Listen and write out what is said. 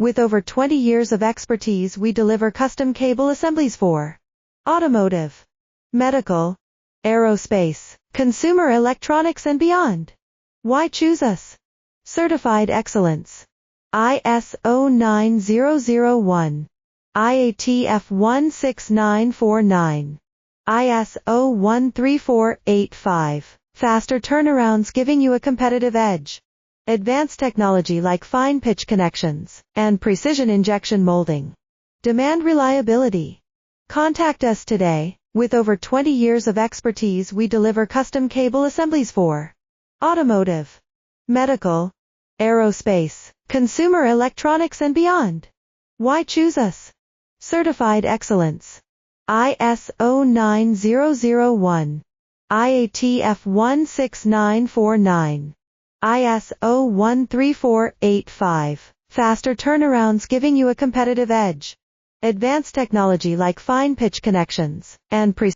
With over 20 years of expertise, we deliver custom cable assemblies for automotive, medical, aerospace, consumer electronics and beyond. Why choose us? Certified excellence. ISO 9001, IATF 16949, ISO 13485. Faster turnarounds giving you a competitive edge. Advanced technology like fine pitch connections and precision injection molding. Demand reliability. Contact us today. With over 20 years of expertise, we deliver custom cable assemblies for automotive, medical, aerospace, consumer electronics and beyond. Why choose us? Certified excellence. ISO 9001, IATF 16949, ISO 13485. Faster turnarounds giving you a competitive edge. Advanced technology like fine pitch connections and